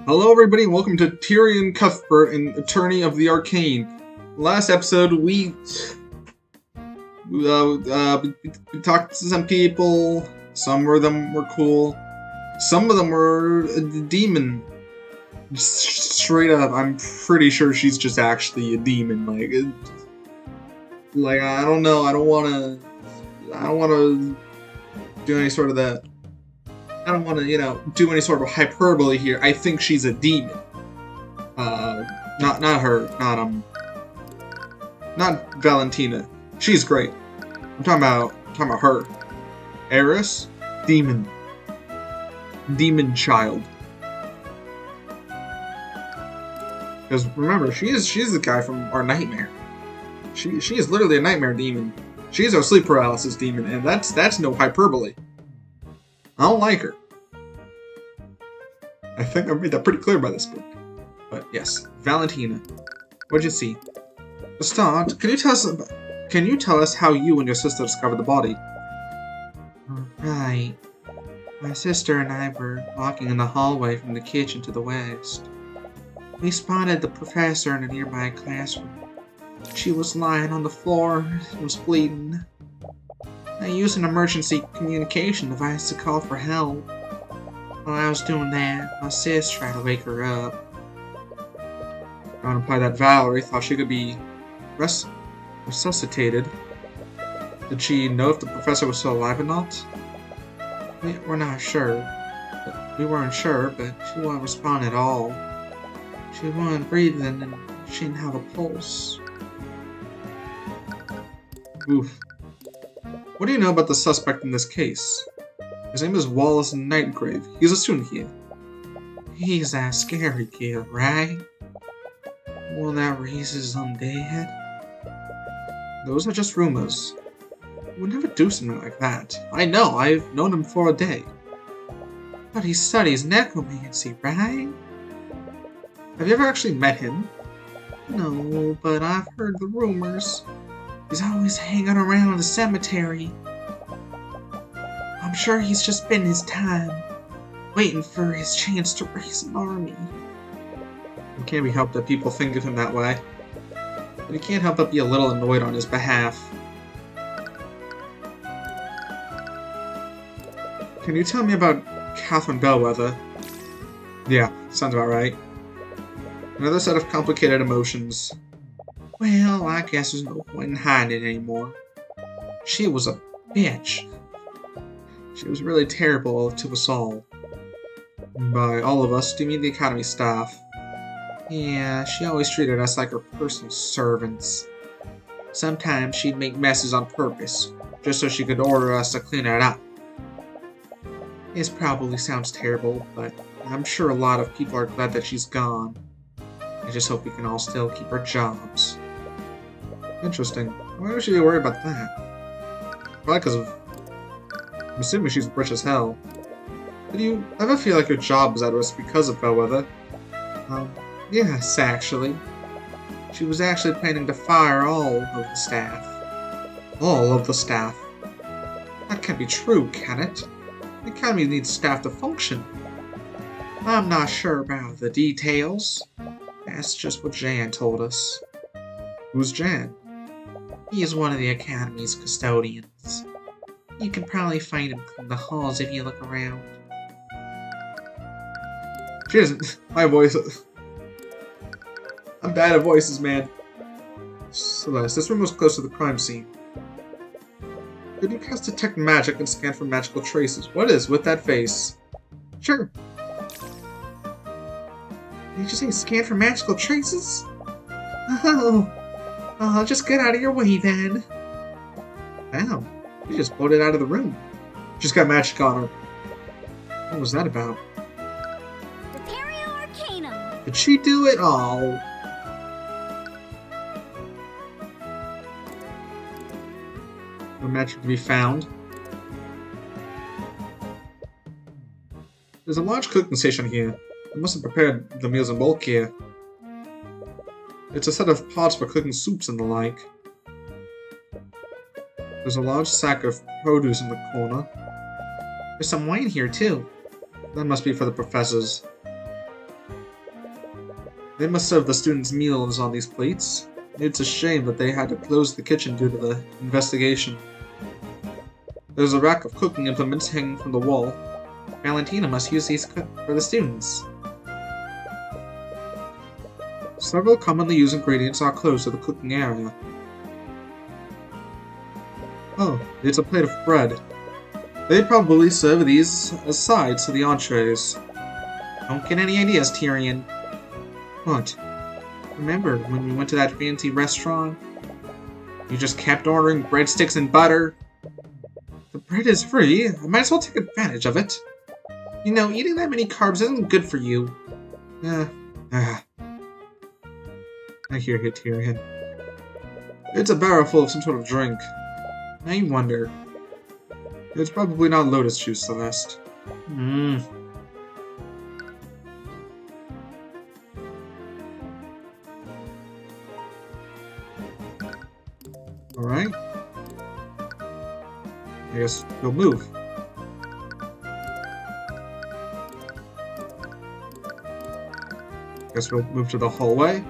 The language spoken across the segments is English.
Hello everybody and welcome to Tyrion Cuthbert, an attorney of the arcane. Last episode we talked to some people. Some of them were cool. Some of them were a demon. Straight up, I'm pretty sure she's just actually a demon. Like I don't know. I don't want to do any sort of that. I don't want to, do any sort of hyperbole here. I think she's a demon. Not her. Not Valentina. She's great. I'm talking about her. Eris, demon. Demon child. Because remember, she's the guy from our nightmare. She is literally a nightmare demon. She's our sleep paralysis demon, and that's no hyperbole. I don't like her. I think I made that pretty clear by this book. But yes, Valentina. What'd you see? To start, can you tell us how you and your sister discovered the body? Right. My sister and I were walking in the hallway from the kitchen to the west. We spotted the professor in a nearby classroom. She was lying on the floor and was bleeding. I used an emergency communication device to call for help. While I was doing that, my sis tried to wake her up. I want to imply that Valerie thought she could be resuscitated. Did she know if the professor was still alive or not? We're not sure. We weren't sure, but she wouldn't respond at all. She wasn't breathing and she didn't have a pulse. Oof. What do you know about the suspect in this case? His name is Wallace Nightgrave. He's a student here. He's that scary kid, right? One that raises undead? Those are just rumors. We would never do something like that. I know, I've known him for a day. But he studies necromancy, right? Have you ever actually met him? No, but I've heard the rumors. He's always hanging around the cemetery. I'm sure he's just been his time, waiting for his chance to raise an army. It can't be helped that people think of him that way. But you can't help but be a little annoyed on his behalf. Can you tell me about Catherine Bellwether? Yeah, sounds about right. Another set of complicated emotions. Well, I guess there's no point in hiding it anymore. She was a bitch. She was really terrible to us all. By all of us, do you mean the Academy staff? Yeah, she always treated us like her personal servants. Sometimes she'd make messes on purpose, just so she could order us to clean it up. This probably sounds terrible, but I'm sure a lot of people are glad that she's gone. I just hope we can all still keep our jobs. Interesting. Why would she be worried about that? Probably because of... I'm assuming she's rich as hell. Did you ever feel like your job was at risk because of Bellwether? Yes, actually. She was actually planning to fire all of the staff. All of the staff? That can't be true, can it? The Academy needs staff to function. I'm not sure about the details. That's just what Jan told us. Who's Jan? He is one of the Academy's custodians. You can probably find him in the halls if you look around. She doesn't... My voice... I'm bad at voices, man. Celeste, this room was close to the crime scene. Could you cast Detect Magic and scan for magical traces? What is with that face? Sure. Did you say scan for magical traces? Oh, I'll just get out of your way then. Wow, you just floated out of the room. Just got magic on her. What was that about? Did she do it all? No magic to be found. There's a large cooking station here. They must have prepared the meals in bulk here. It's a set of pots for cooking soups and the like. There's a large sack of produce in the corner. There's some wine here, too. That must be for the professors. They must serve the students' meals on these plates. It's a shame that they had to close the kitchen due to the investigation. There's a rack of cooking implements hanging from the wall. Valentina must use these for the students. Several commonly used ingredients are close to the cooking area. Oh, it's a plate of bread. They probably serve these as sides to the entrees. Don't get any ideas, Tyrion. What? Remember when we went to that fancy restaurant? You just kept ordering breadsticks and butter? The bread is free. I might as well take advantage of it. You know, eating that many carbs isn't good for you. I hear you, Tyrion. It's a barrel full of some sort of drink. I wonder. It's probably not lotus juice, Celeste. Alright. I guess we'll move. Guess we'll move to the hallway.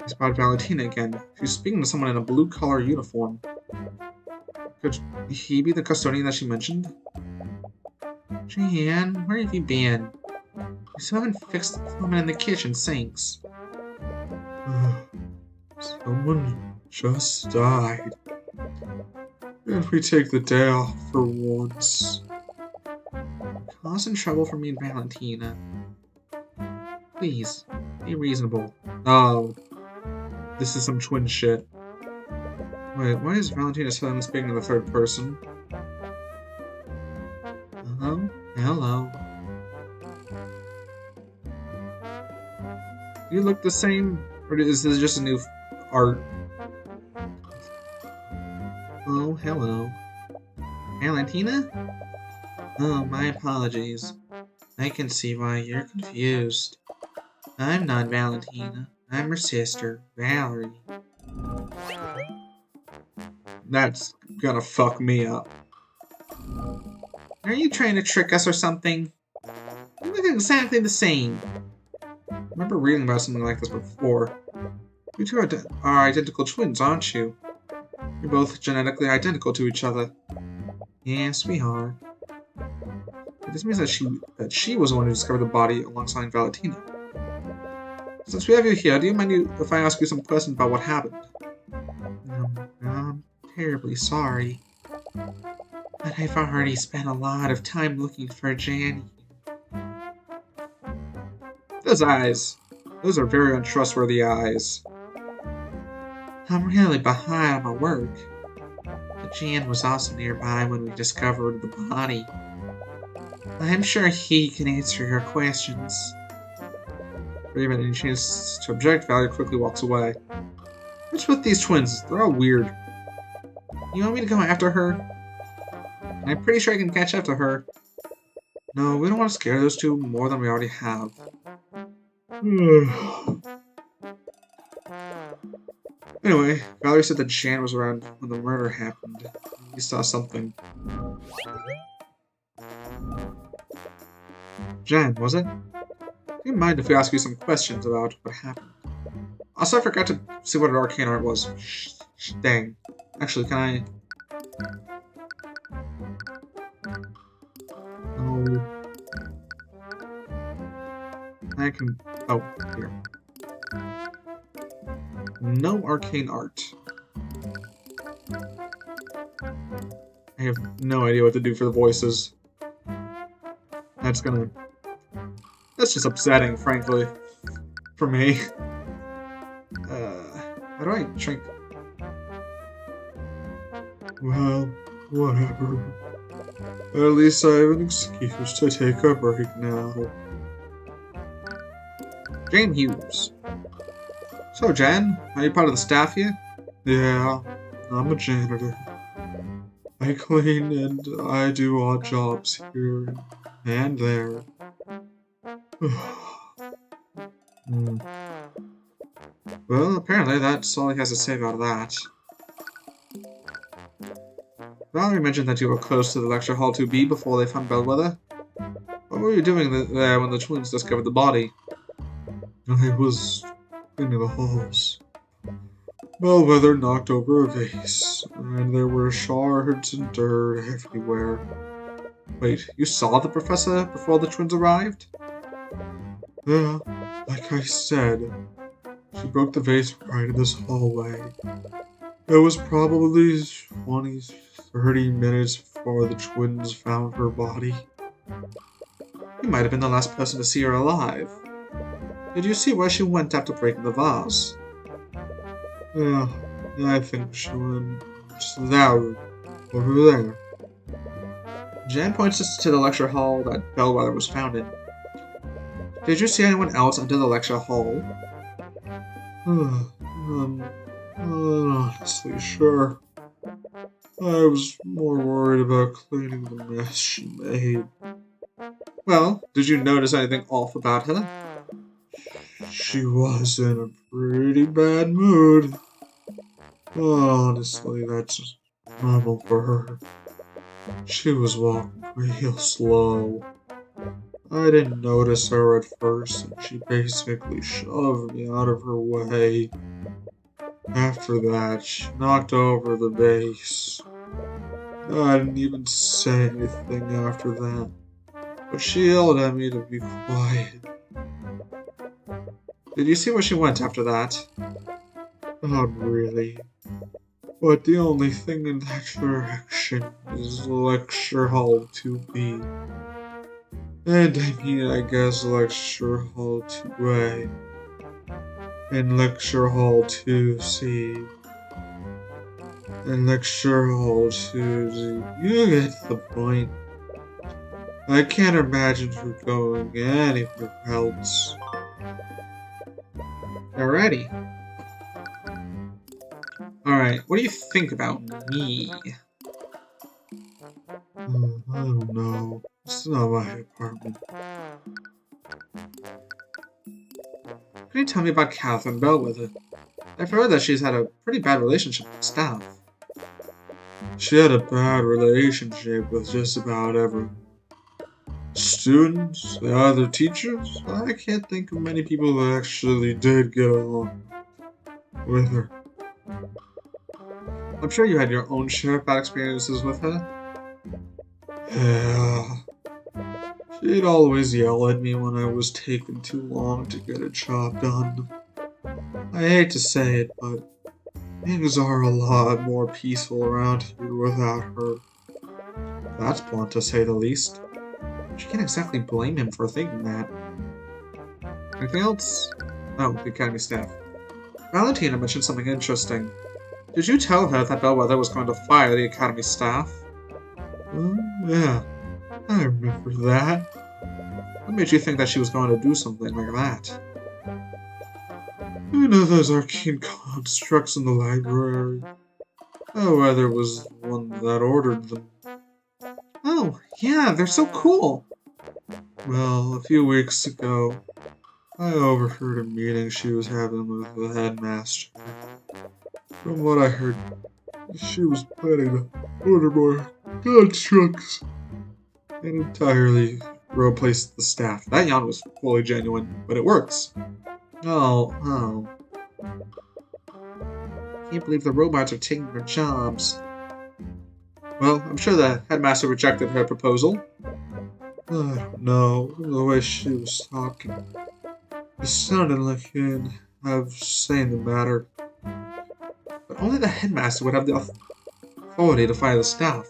I spotted Valentina again. She's speaking to someone in a blue-collar uniform. Could he be the custodian that she mentioned? Jan, where have you been? You still haven't fixed the plumbing in the kitchen sinks. Someone just died. And we take the day off for once. Causing trouble for me and Valentina. Please, be reasonable. Oh. This is some twin shit. Wait, why is Valentina suddenly speaking in the third person? Hello. You look the same? Or is this just a new art? Oh, hello. Valentina? Oh, my apologies. I can see why you're confused. I'm not Valentina. I'm her sister, Valerie. That's gonna fuck me up. Are you trying to trick us or something? You look exactly the same. I remember reading about something like this before. You two are identical twins, aren't you? You're both genetically identical to each other. Yes, we are. But this means that she was the one who discovered the body alongside Valentina. Since we have you here, do you mind if I ask you some questions about what happened? I'm terribly sorry. But I've already spent a lot of time looking for Janny. Those eyes. Those are very untrustworthy eyes. I'm really behind on my work. But Jan was also nearby when we discovered the body. I'm sure he can answer your questions. Even any chance to object, Valerie quickly walks away. What's with these twins? They're all weird. You want me to go after her? I'm pretty sure I can catch up to her. No, we don't want to scare those two more than we already have. Anyway, Valerie said that Jan was around when the murder happened. He saw something. Jan, was it? Do you mind if we ask you some questions about what happened? Also, I forgot to see what an arcane art was. Dang. Actually, can I... No. I can... Oh, here. No arcane art. I have no idea what to do for the voices. That's gonna... That's just upsetting, frankly. For me. How do I drink? Well, whatever. At least I have an excuse to take a break now. Jane Hughes. So, Jan, are you part of the staff here? Yeah, I'm a janitor. I clean and I do odd jobs here and there. Well, apparently that's all he has to say about that. Valerie mentioned that you were close to the lecture hall 2B before they found Bellwether. What were you doing there when the twins discovered the body? I was cleaning the halls. Bellwether knocked over a vase, and there were shards and dirt everywhere. Wait, you saw the professor before the twins arrived? Yeah, like I said, she broke the vase right in this hallway. It was probably 20, 30 minutes before the twins found her body. You might have been the last person to see her alive. Did you see where she went after breaking the vase? Yeah, I think she went just that room, over there. Jan points us to the lecture hall that Bellwether was found in. Did you see anyone else enter the lecture hall? Honestly, sure. I was more worried about cleaning the mess she made. Well, did you notice anything off about her? She was in a pretty bad mood. Honestly, that's normal for her. She was walking real slow. I didn't notice her at first, and she basically shoved me out of her way. After that, she knocked over the vase. I didn't even say anything after that, but she yelled at me to be quiet. Did you see where she went after that? Not really. But the only thing in that direction is Lecture Hall 2B. And I guess Lecture Hall 2A. And Lecture Hall 2C. And Lecture Hall 2D. You get the point. I can't imagine her going anywhere else. Alrighty. Alright, what do you think about me? I don't know. It's not my apartment. Can you tell me about Catherine Bellwether? I've heard that she's had a pretty bad relationship with staff. She had a bad relationship with just about everyone. Students, the other teachers, I can't think of many people who actually did get along with her. I'm sure you had your own share of bad experiences with her. Yeah. She'd always yell at me when I was taking too long to get a job done. I hate to say it, but things are a lot more peaceful around here without her. That's blunt to say the least. But you can't exactly blame him for thinking that. Anything else? Oh, the academy staff. Valentina mentioned something interesting. Did you tell her that Bellwether was going to fire the academy staff? Yeah, I remember that. What made you think that she was going to do something like that? You know those arcane constructs in the library? Bellwether was the one that ordered them. Oh, yeah, they're so cool! Well, a few weeks ago, I overheard a meeting she was having with the headmaster. From what I heard, she was planning to order more constructs and entirely replace the staff. That yawn was fully genuine, but it works. Oh. Can't believe the robots are taking her jobs. Well, I'm sure the headmaster rejected her proposal. I don't know, the way she was talking. It sounded like he didn't have say in the matter. But only the headmaster would have the authority to fire the staff.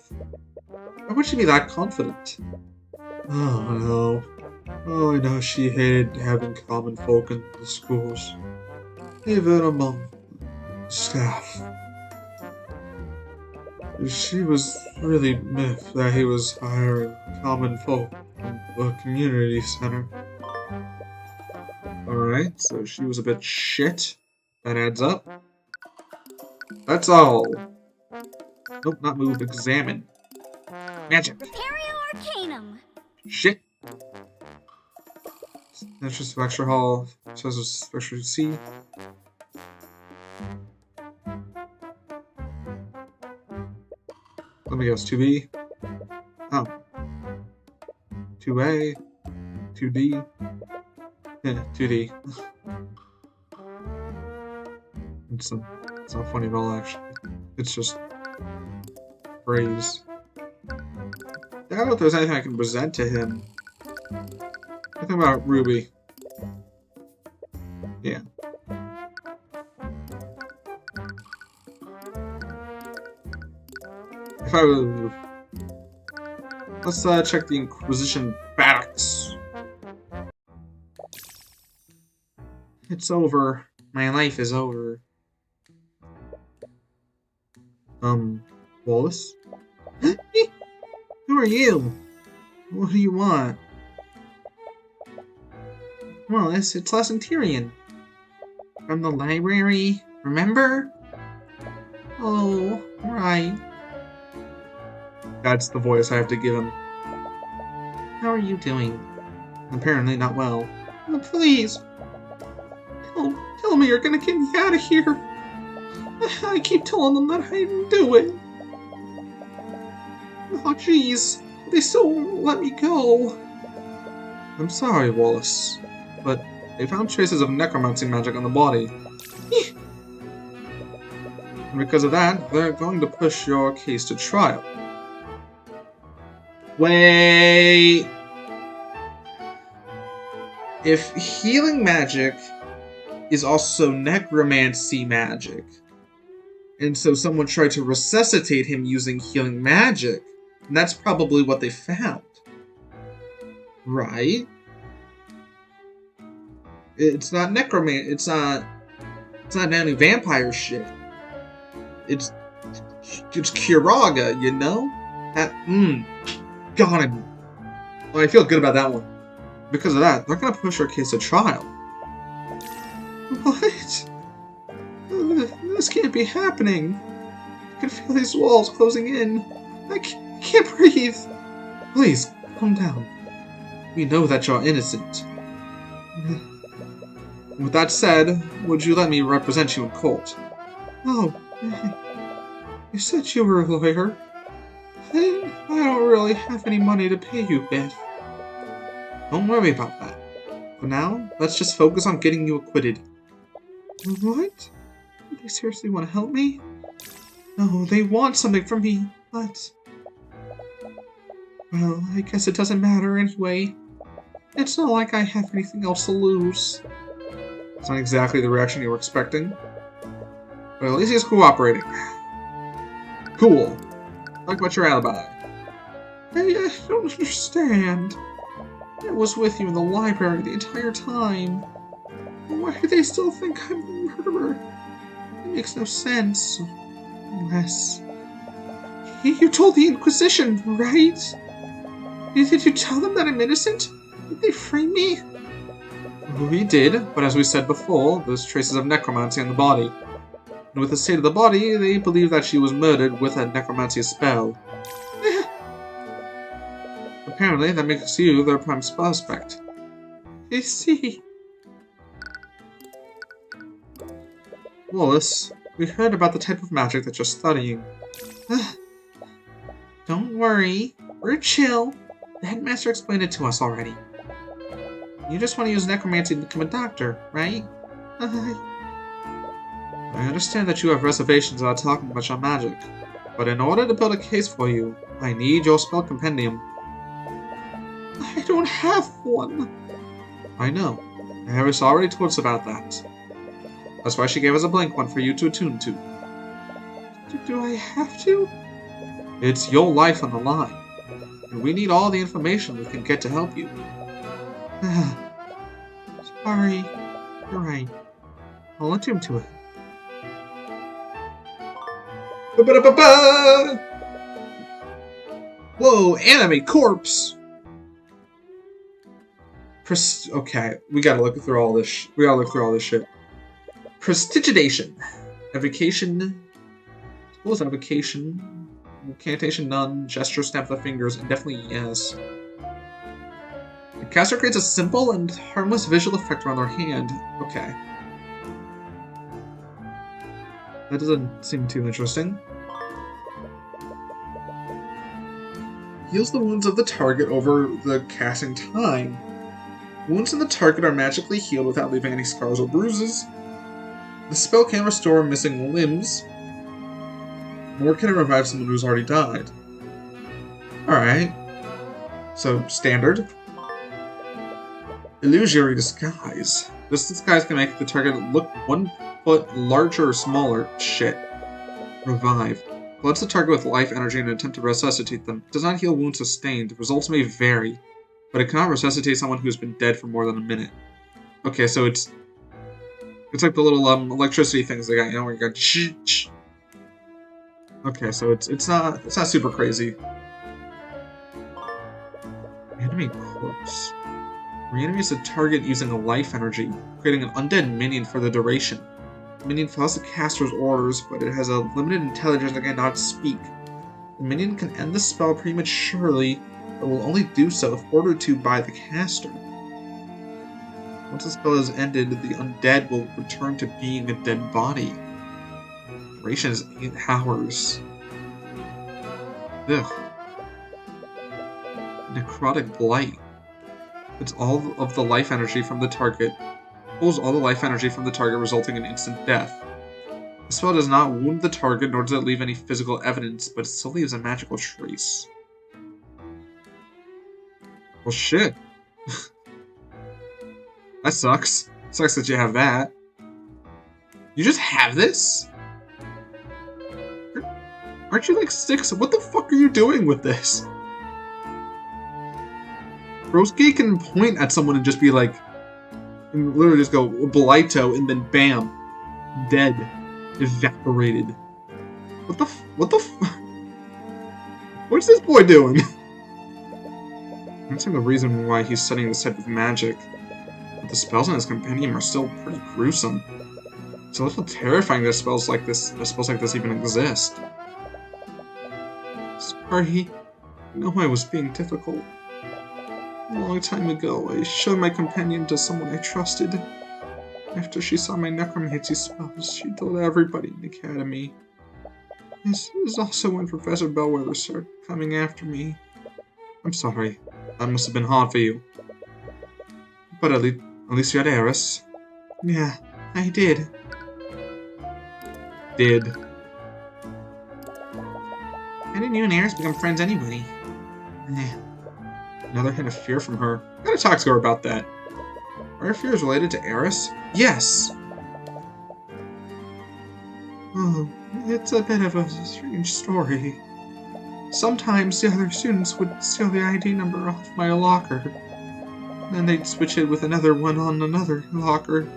Why would she be that confident? I don't know. All I know, she hated having common folk in the schools, even among the staff. She was really miffed that he was hiring common folk from the community center. Alright, so she was a bit shit. That adds up. That's all. Nope, not move, examine. Magic. Arcanum. Shit. Entrance to lecture hall. Says it's special C. Let me guess, 2B. Oh. 2A. 2D? Yeah, 2D. It's not funny at all, actually. It's just phrase. I don't know if there's anything I can present to him. What about Ruby? Yeah. If I was... Let's check the Inquisition barracks. It's over. My life is over. Wallace? Who are you? What do you want? Wallace, it's Lesson Tyrion. From the library, remember? Oh, right. That's the voice I have to give him. How are you doing? Apparently not well. Oh, please. Tell me you're gonna get me out of here. I keep telling them that I didn't do it. Oh, jeez. They still won't let me go. I'm sorry, Wallace, but they found traces of necromancy magic on the body. And because of that, they're going to push your case to trial. Wait. If healing magic is also necromancy magic, and so someone tried to resuscitate him using healing magic, and that's probably what they found. Right? It's not necromancy. It's not any vampire shit. It's Kiraga, you know? Got him. Well, I feel good about that one. Because of that, they're gonna push our case to trial. What? This can't be happening. I can feel these walls closing in. I can't breathe. Please, calm down. We know that you're innocent. With that said, would you let me represent you in court? Oh, you said you were a lawyer. I don't really have any money to pay you with. Don't worry about that. For now, let's just focus on getting you acquitted. What? They seriously want to help me? No, they want something from me, but... Well, I guess it doesn't matter anyway. It's not like I have anything else to lose. It's not exactly the reaction you were expecting. But at least he's cooperating. Cool. Talk about your alibi. I don't understand. I was with you in the library the entire time. Why do they still think I'm the murderer? It makes no sense. Unless... You told the Inquisition, right? Did you tell them that I'm innocent? Did they frame me? We did, but as we said before, there's traces of necromancy on the body. And with the state of the body, they believe that she was murdered with a necromancy spell. Apparently, that makes you their prime suspect. I see. Wallace, we heard about the type of magic that you're studying. Don't worry, we're chill. The headmaster explained it to us already. You just want to use necromancy to become a doctor, right? I understand that you have reservations about talking about your magic, but in order to build a case for you, I need your spell compendium. I don't have one. I know. Harris already told us about that. That's why she gave us a blank one for you to attune to. Do I have to? It's your life on the line, and we need all the information we can get to help you. Sorry. You're right. I'll attune to it. Ba-ba-da-ba-ba! Whoa, anime corpse! Okay, we gotta look through all this. We gotta look through all this shit. Prestigitation, evocation. What was evocation? Incantation, none. Gesture, snap the fingers, and definitely yes. The caster creates a simple and harmless visual effect around their hand. Okay. That doesn't seem too interesting. Heals the wounds of the target over the casting time. Wounds in the target are magically healed without leaving any scars or bruises. The spell can restore missing limbs, nor can it revive someone who's already died. Alright. So, standard. Illusory disguise. This disguise can make the target look 1 foot larger or smaller. Shit. Revive. Floods the target with life energy in an attempt to resuscitate them. It does not heal wounds sustained. The results may vary, but it cannot resuscitate someone who has been dead for more than a minute. Okay, so it's like the little electricity things they got, you know, where you got shh. Okay, so it's not super crazy. Enemy corpse. Reanimates the target using a life energy, creating an undead minion for the duration. The minion follows the caster's orders, but it has a limited intelligence and cannot speak. The minion can end the spell prematurely, but will only do so if ordered to by the caster. Once the spell is ended, the undead will return to being a dead body. Duration is 8 hours. Ugh. Necrotic Blight. It's all of the life energy from the target. Pulls all the life energy from the target, resulting in instant death. The spell does not wound the target, nor does it leave any physical evidence, but it still leaves a magical trace. Well, shit. That sucks. Sucks that you have that. You just have this? Aren't you like 6? What the fuck are you doing with this? Broski can point at someone and just be like, and literally just go Blighto, and then bam, dead, evaporated. What the what's this boy doing? I'm seeing the reason why he's studying this type of magic, but the spells on his compendium are still pretty gruesome. It's a little terrifying that spells like this even exist. Sorry, I know I was being difficult. A long time ago, I showed my companion to someone I trusted. After she saw my necromancy spells, she told everybody in the academy. This is also when Professor Bellwether started coming after me. I'm sorry. That must have been hard for you. But at least you had Eris. Yeah, I did. How did you and Eris become friends anyway? Another hint of fear from her. I gotta talk to her about that. Are her fears related to Eris? Yes! Oh, it's a bit of a strange story. Sometimes the other students would steal the ID number off my locker. Then they'd switch it with another one on another locker.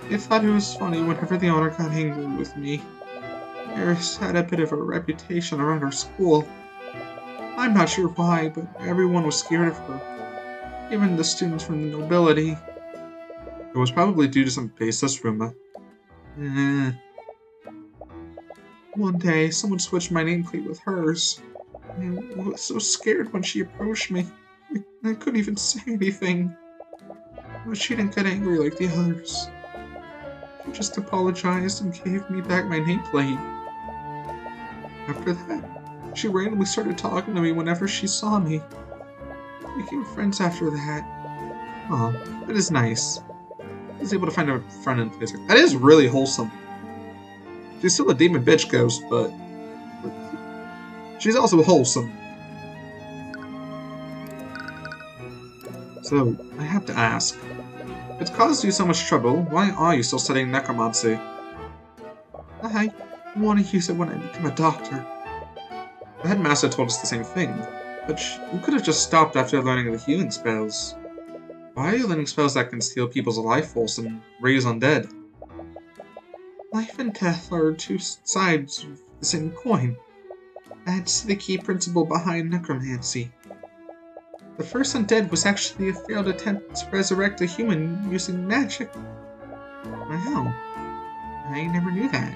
They thought it was funny whenever the owner got angry with me. Eris had a bit of a reputation around our school. I'm not sure why, but everyone was scared of her. Even the students from the nobility. It was probably due to some baseless rumor. One day, someone switched my nameplate with hers. I was so scared when she approached me. I couldn't even say anything. But she didn't get angry like the others. She just apologized and gave me back my nameplate. After that, she randomly started talking to me whenever she saw me. We became friends after that. Oh, that is nice. I was able to find a friend in place. That is really wholesome. She's still a demon bitch ghost, but she's also wholesome. So, I have to ask. If it's caused you so much trouble, why are you still studying necromancy? I want to use it when I become a doctor. The headmaster told us the same thing, but you could have just stopped after learning the healing spells. Why are you learning spells that can steal people's life force and raise undead? Life and death are two sides of the same coin. That's the key principle behind necromancy. The first undead was actually a failed attempt to resurrect a human using magic. Wow, I never knew that.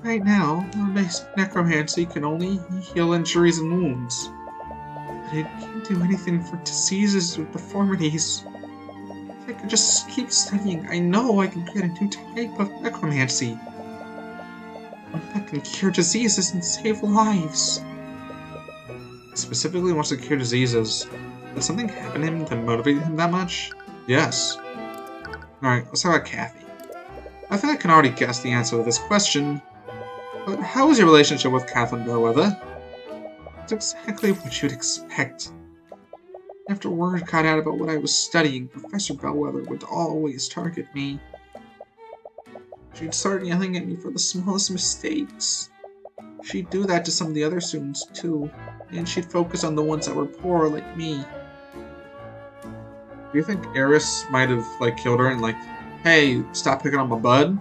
Right now, basic necromancy can only heal injuries and wounds. But it can't do anything for diseases or deformities. If I could just keep studying, I know I can create a new type of necromancy. One that can cure diseases and save lives. specifically wants to cure diseases. Did something happen to him to motivate him that much? Yes. Alright, let's talk about Kathy. I think I can already guess the answer to this question, but how was your relationship with Catherine Bellwether? It's exactly what you'd expect. After word got out about what I was studying, Professor Bellwether would always target me. She'd start yelling at me for the smallest mistakes. She'd do that to some of the other students too, and she'd focus on the ones that were poor like me. Do you think Eris might have killed her and hey, stop picking on my bud?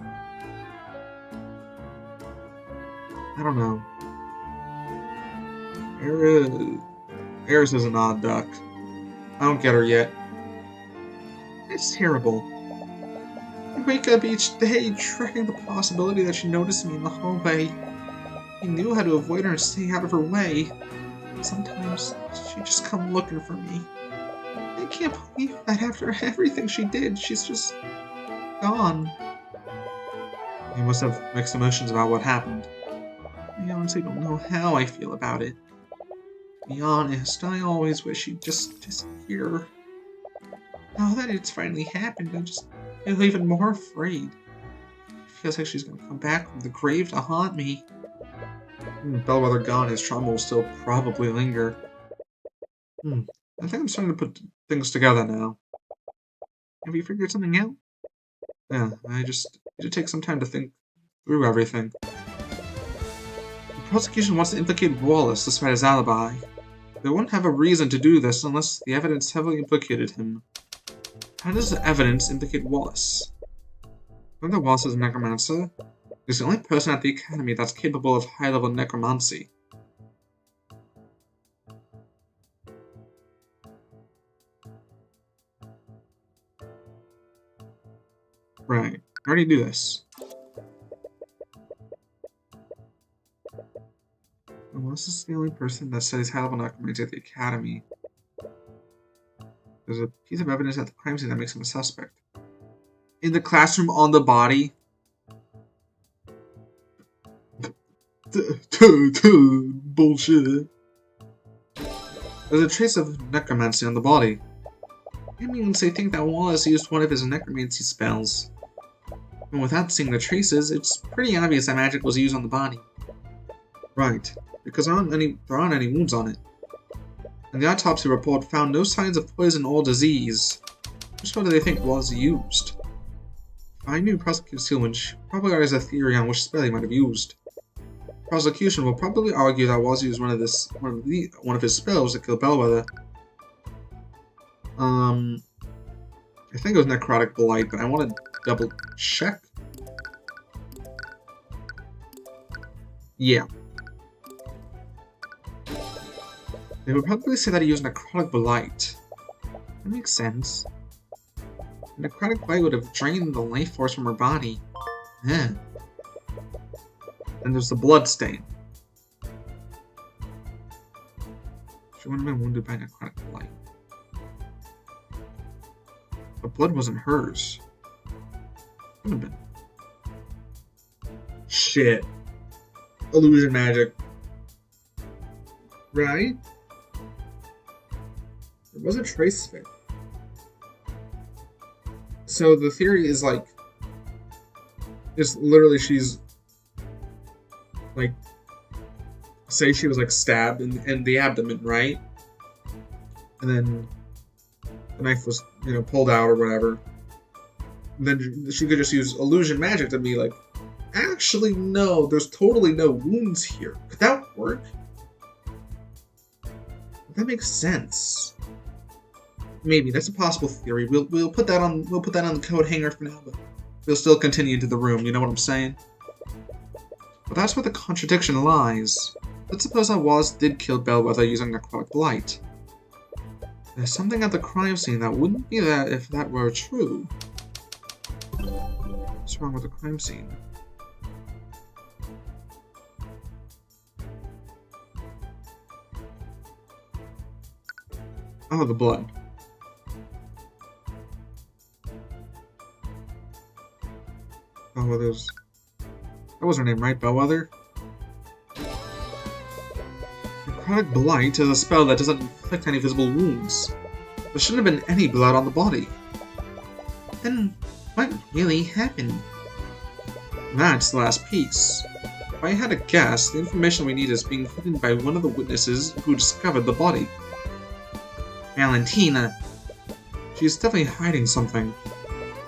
I don't know. Eris is an odd duck. I don't get her yet. It's terrible. I wake up each day dreading the possibility that she noticed me in the hallway. He knew how to avoid her and stay out of her way. Sometimes she'd just come looking for me. I can't believe that after everything she did, she's just gone. You must have mixed emotions about what happened. I honestly don't know how I feel about it. To be honest, I always wish she'd just disappear. Now that it's finally happened, I just feel even more afraid. It feels like she's gonna come back from the grave to haunt me. Bellwether gone, his trauma will still probably linger. I think I'm starting to put things together now. Have you figured something out? Yeah, I just need to take some time to think through everything. The prosecution wants to implicate Wallace despite his alibi. They wouldn't have a reason to do this unless the evidence heavily implicated him. How does the evidence implicate Wallace? Whether Wallace is a necromancer, he's the only person at the Academy that's capable of high-level necromancy. Right, I already do this. Wallace is the only person that studies high-level necromancy at the Academy. There's a piece of evidence at the crime scene that makes him a suspect. In the classroom on the body? Bullshit. There's a trace of necromancy on the body. That means they think that Wallace used one of his necromancy spells. And without seeing the traces, it's pretty obvious that magic was used on the body. Right, because there aren't any wounds on it. And the autopsy report found no signs of poison or disease. Which one do they think was used? If I knew Prosecutor Seelwynch, probably already has a theory on which spell he might have used. Prosecution will probably argue that Wallace used one of his spells to kill Bellwether. I think it was Necrotic Blight, but I want to double check. Yeah. They would probably say that he used Necrotic Blight. That makes sense. Necrotic Blight would have drained the life force from her body. Yeah. And there's the blood stain. She wouldn't have been wounded by Necrotic Blight. The blood wasn't hers. Could have been. Shit. Illusion magic. Right? There was a trace of it. So the theory is literally she's say she was stabbed in the abdomen, right? And then the knife was, pulled out or whatever. And then she could just use illusion magic to be actually, no, there's totally no wounds here. Could that work? That makes sense. Maybe that's a possible theory. We'll put that on the coat hanger for now, but we'll still continue into the room. You know what I'm saying? But that's where the contradiction lies. Let's suppose that Wallace did kill Bellwether using Necrotic Blight. There's something at the crime scene that wouldn't be there if that were true. What's wrong with the crime scene? Oh, the blood. Bellwether's... That was her name, right? Bellwether? Necrotic Blight is a spell that doesn't inflict any visible wounds. There shouldn't have been any blood on the body. Then what really happened? That's the last piece. If I had to guess, the information we need is being hidden by one of the witnesses who discovered the body. Valentina. She's definitely hiding something.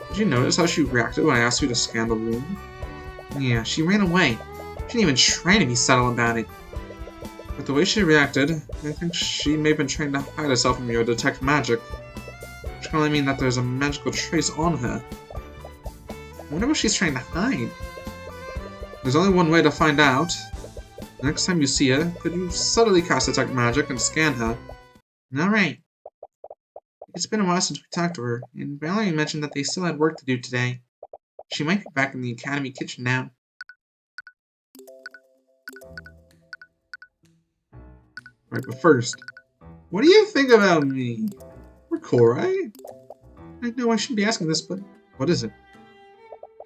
Did you notice how she reacted when I asked you to scan the room? Yeah, she ran away. She didn't even try to be subtle about it. With the way she reacted, I think she may have been trying to hide herself from you or detect magic. Which can only mean that there's a magical trace on her. I wonder what she's trying to hide. There's only one way to find out. Next time you see her, could you subtly cast Detect Magic and scan her? Alright. It's been a while since we talked to her, and Valerie mentioned that they still had work to do today. She might be back in the academy kitchen now. Right, but first, what do you think about me? We're cool, right? I know I shouldn't be asking this, but What is it?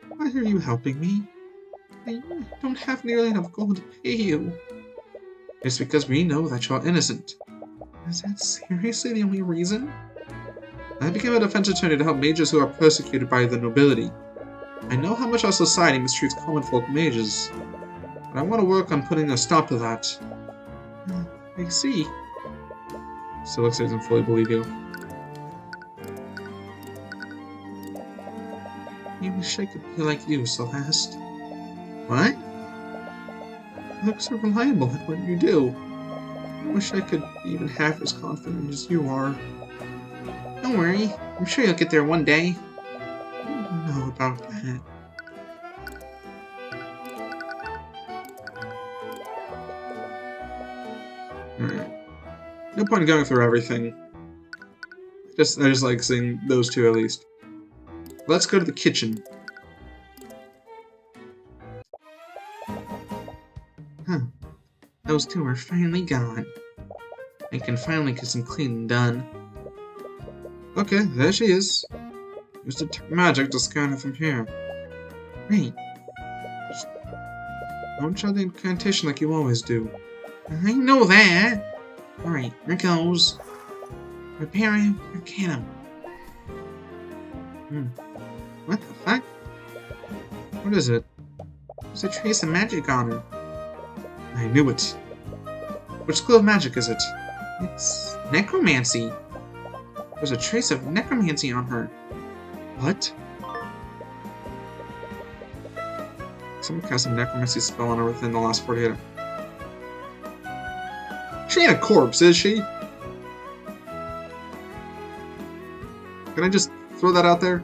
why are you helping me? I don't have nearly enough gold to pay you. It's because we know that you're innocent. Is that seriously the only reason? I became a defense attorney to help mages who are persecuted by the nobility. I know how much our society mistreats common folk mages, but I want to work on putting a stop to that. I see. Still looks like he doesn't fully believe you. I wish I could be like you, Celeste. What? You look so reliable at what you do. I wish I could be even half as confident as you are. Don't worry, I'm sure you'll get there one day. I don't know about that. Alright. No point in going through everything. I just like seeing those two at least. Let's go to the kitchen. Huh. Those two are finally gone. I can finally get some cleaning done. Okay, there she is. Use Detect Magic to scan her from here. Great. Don't try the incantation like you always do. I know that. Alright, here goes. Prepare Arcanum. What the fuck? What is it? There's a trace of magic on her. I knew it. Which school of magic is it? It's necromancy. There's a trace of necromancy on her. What? Someone cast a necromancy spell on her within the last 48 hours. She ain't a corpse, is she? Can I just throw that out there?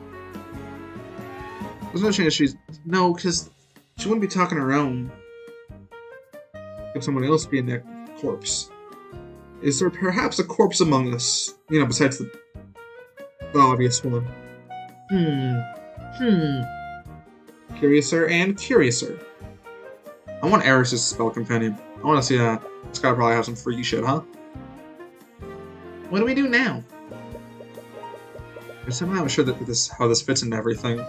There's no chance she's... No, because she wouldn't be talking her own. If someone else be a corpse. Is there perhaps a corpse among us? You know, besides the obvious one. Curiouser and Curiouser. I want Eris's spell companion. I want to see that. This guy probably has some freaky shit, huh? What do we do now? I'm somehow sure that how this fits into everything.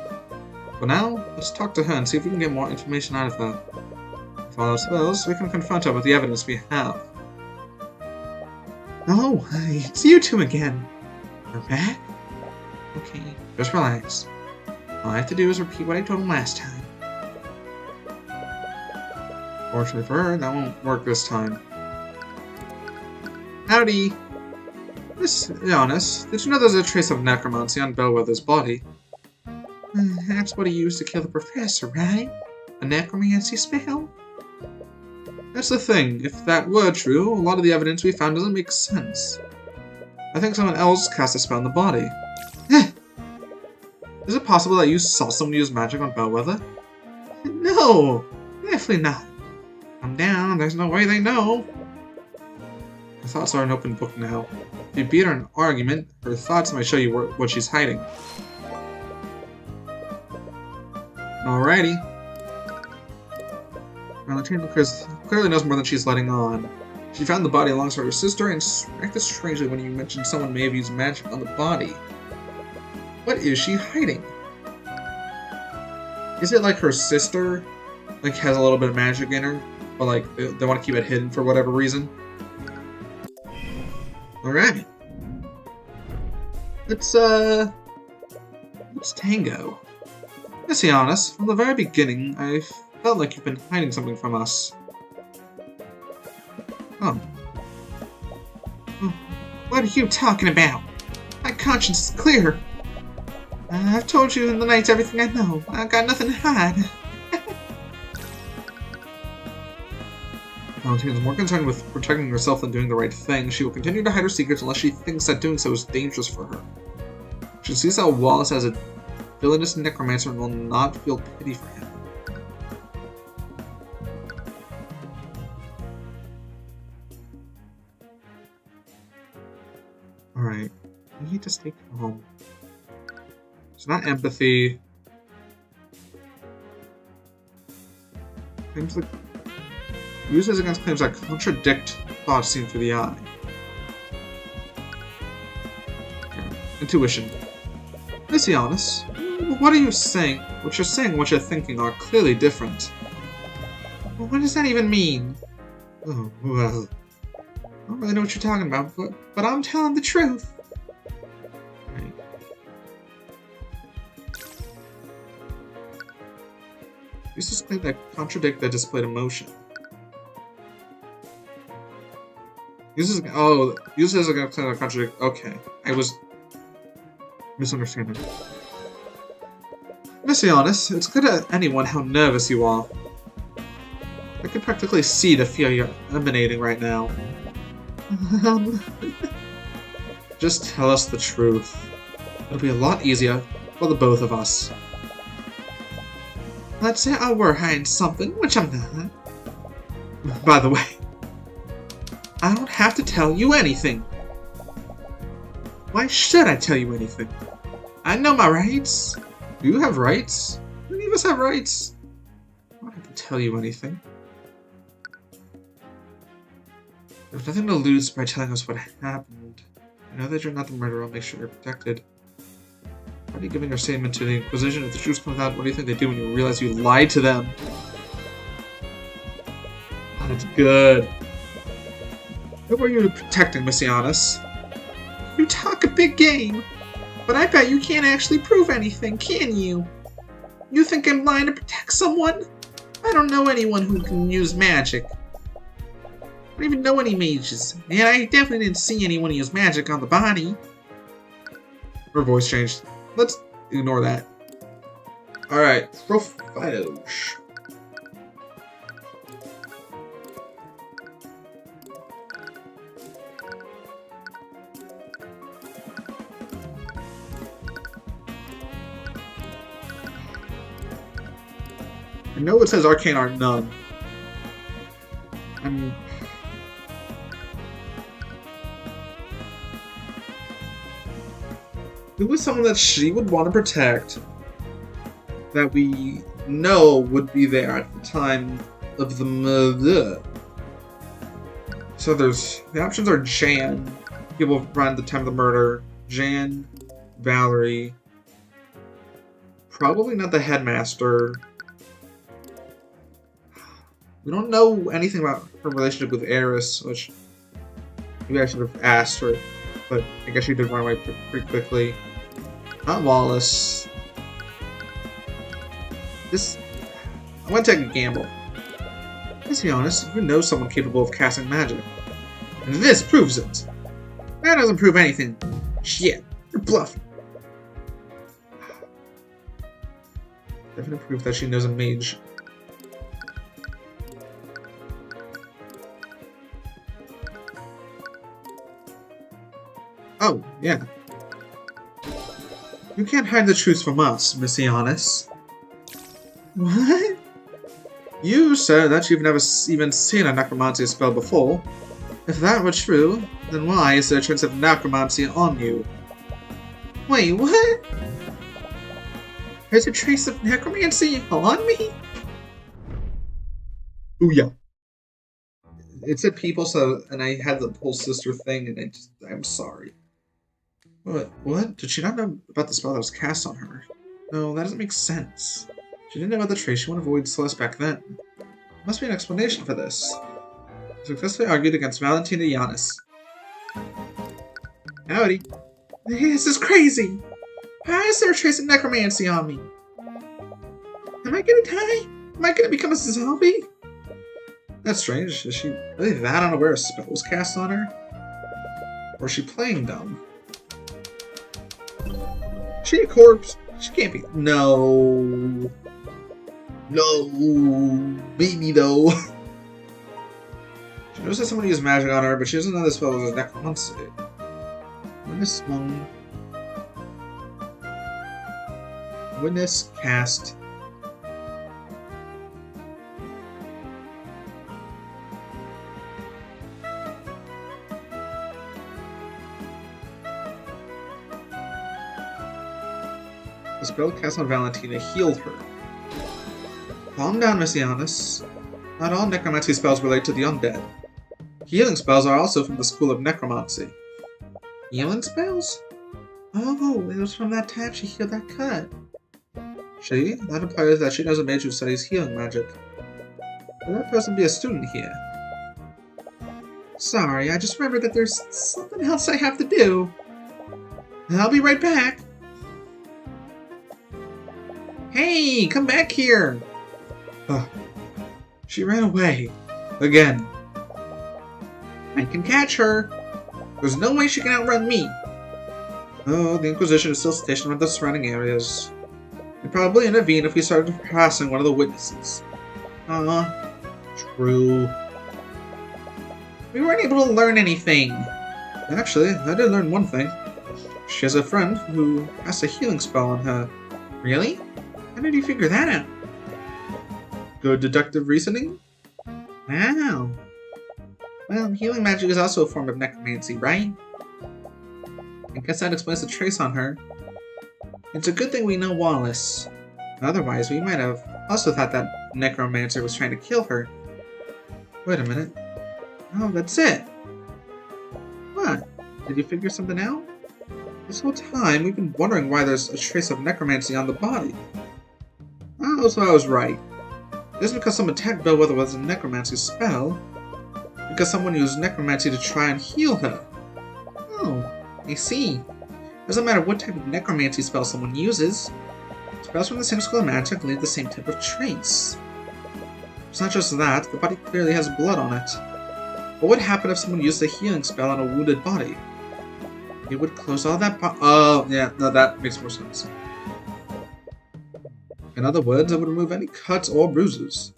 But now, let's talk to her and see if we can get more information out of her. If all else fails, we can confront her with the evidence we have. Oh, it's you two again. We're back? Okay, just relax. All I have to do is repeat what I told him last time. Fortunately for her, that won't work this time. Howdy! Let's be honest, did you know there's a trace of necromancy on Bellwether's body? That's what he used to kill the professor, right? A necromancy spell? That's the thing. If that were true, a lot of the evidence we found doesn't make sense. I think someone else cast a spell on the body. Is it possible that you saw someone use magic on Bellwether? No! Definitely not. Calm down, there's no way they know. Her thoughts are an open book now. If you beat her in an argument, her thoughts might show you what she's hiding. Alrighty. Valentina clearly knows more than she's letting on. She found the body alongside her sister and acted strangely when you mentioned someone may have used magic on the body. What is she hiding? Is it like her sister, like, has a little bit of magic in her, but like they want to keep it hidden for whatever reason? Alright. Let's tango. Let's be honest, from the very beginning, I felt like you've been hiding something from us. Oh. What are you talking about? My conscience is clear. I've told you in the night everything I know. I've got nothing to hide. Valentina is more concerned with protecting herself than doing the right thing. She will continue to hide her secrets unless she thinks that doing so is dangerous for her. She sees how Wallace as a villainous necromancer and will not feel pity for him. Alright, I need to stay calm. It's not empathy. Claims that uses against claims that contradict thoughts seen through the eye. Intuition. Let's be honest. What are you saying? What you're saying and what you're thinking are clearly different. Well, what does that even mean? Oh, well. I don't really know what you're talking about, but I'm telling the truth. Right. Uses claim that contradict the displayed emotion. Uses against claim that contradict. Okay, I was misunderstanding. Let's be honest, it's clear to anyone how nervous you are. I can practically see the fear you're emanating right now. Just tell us the truth. It'll be a lot easier for the both of us. Let's say I were hiding something, which I'm not. By the way, I don't have to tell you anything. Why should I tell you anything? I know my rights. Do you have rights? Many of us have rights. I don't have to tell you anything. There's nothing to lose by telling us what happened. I know that you're not the murderer. I'll make sure you're protected. Why are you giving your statement to the Inquisition? If the truth comes out, what do you think they do when you realize you lied to them? Oh, that's good. Who were you protecting, Messianis? You talk a big game, but I bet you can't actually prove anything, can you? You think I'm lying to protect someone? I don't know anyone who can use magic. I don't even know any mages, and I definitely didn't see anyone use magic on the body. Her voice changed. Let's ignore that. Alright, Profiles. I know it says Arcane Art None. Who was someone that she would want to protect that we know would be there at the time of the murder? So there's the options are Jan, people around the time of the murder, Jan, Valerie, probably not the headmaster. We don't know anything about her relationship with Eris, which maybe I should have asked her, but I guess she did run away pretty quickly. Not Wallace. I want to take a gamble. Let's be honest, who knows someone capable of casting magic? And this proves it. That doesn't prove anything. Shit, you're bluffing. Definite proof that she knows a mage. Oh, yeah. You can't hide the truth from us, Messianis. What? You said that you've never even seen a necromancy spell before. If that were true, then why is there a chance of necromancy on you? Wait, what? There's a trace of necromancy on me? Ooh, yeah. It said people, so, and I had the whole sister thing, and I'm sorry. What? Did she not know about the spell that was cast on her? No, that doesn't make sense. She didn't know about the trace. She wanted to avoid Celeste back then. There must be an explanation for this. Successfully argued against Valentina Yanis. Howdy. This is crazy! How is there a trace of necromancy on me? Am I gonna die? Am I gonna become a zombie? That's strange. Is she really that unaware of spells cast on her? Or is she playing dumb? Is she a corpse? She can't be. No. No. Maybe though. She knows that someone used magic on her, but she doesn't know this spell was a necromancy. Witness one. Witness cast. The spell cast on Valentina healed her. Calm down, Miss Giannis. Not all necromancy spells relate to the undead. Healing spells are also from the school of necromancy. Healing spells? Oh, it was from that time she healed that cut. She? That implies that she knows a mage who studies healing magic. Could that person be a student here? Sorry, I just remembered that there's something else I have to do. I'll be right back. Hey, come back here! She ran away. Again. I can catch her. There's no way she can outrun me. Oh, the Inquisition is still stationed around the surrounding areas. They'd probably intervene if we started harassing one of the witnesses. True. We weren't able to learn anything. Actually, I did learn one thing. She has a friend who cast a healing spell on her. Really? How did you figure that out? Good deductive reasoning? Wow. Well, healing magic is also a form of necromancy, right? I guess that explains the trace on her. It's a good thing we know Wallace. Otherwise, we might have also thought that necromancer was trying to kill her. Wait a minute. Oh, that's it. What? Did you figure something out? This whole time, we've been wondering why there's a trace of necromancy on the body. Oh, so I was right. It isn't because some attacked Bellwether with a necromancy spell. Because someone used necromancy to try and heal her. Oh, I see. Doesn't matter what type of necromancy spell someone uses. Spells from the same school of magic leave the same type of trace. It's not just that, the body clearly has blood on it. What would happen if someone used a healing spell on a wounded body? It would close all that Oh, yeah, no, that makes more sense. In other words, it would remove any cuts or bruises.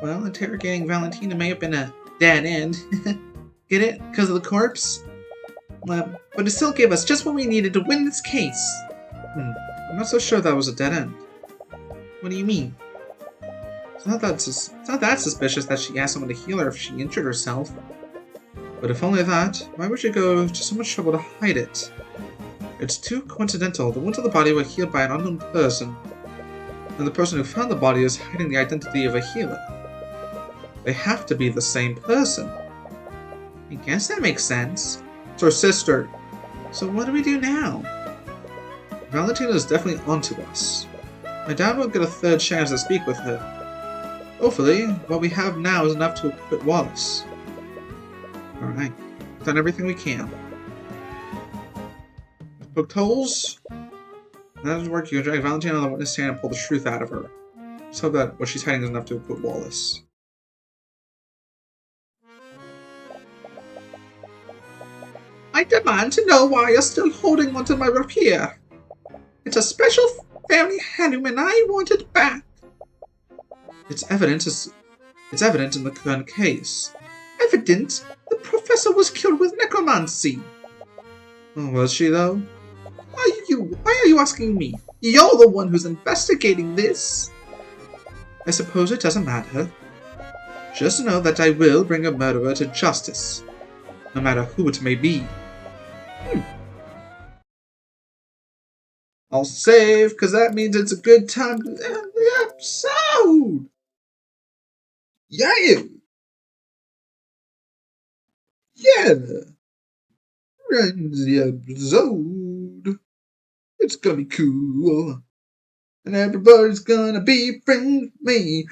Well, interrogating Valentina may have been a dead end. Get it? Because of the corpse? But it still gave us just what we needed to win this case. I'm not so sure that was a dead end. What do you mean? It's not that suspicious that she asked someone to heal her if she injured herself. But if only that, why would she go to so much trouble to hide it? It's too coincidental. The wounds on the body were healed by an unknown person, and the person who found the body is hiding the identity of a healer. They have to be the same person. I guess that makes sense. It's her sister. So what do we do now? Valentina is definitely onto us. I doubt we'll get a third chance to speak with her. Hopefully, what we have now is enough to acquit Wallace. Alright, we've done everything we can. We've poked holes. That doesn't work. You can drag Valentina on the witness stand and pull the truth out of her. Let's hope that what she's hiding is enough to acquit Wallace. I demand to know why you're still holding onto my rapier. It's a special family heirloom and I want it back. It's evident in the current case. Evident? The professor was killed with necromancy. Oh, was she though? Why are you asking me? You're the one who's investigating this. I suppose it doesn't matter. Just know that I will bring a murderer to justice, no matter who it may be. I'll save, because that means it's a good time to end the episode! Yeah! Yeah! End the episode! It's gonna be cool. And everybody's gonna be friends with me.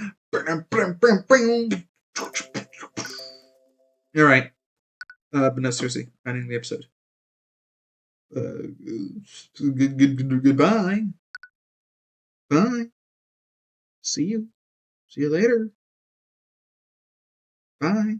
Alright. But no, seriously, ending the episode. Goodbye. Bye. See you. See you later. Bye.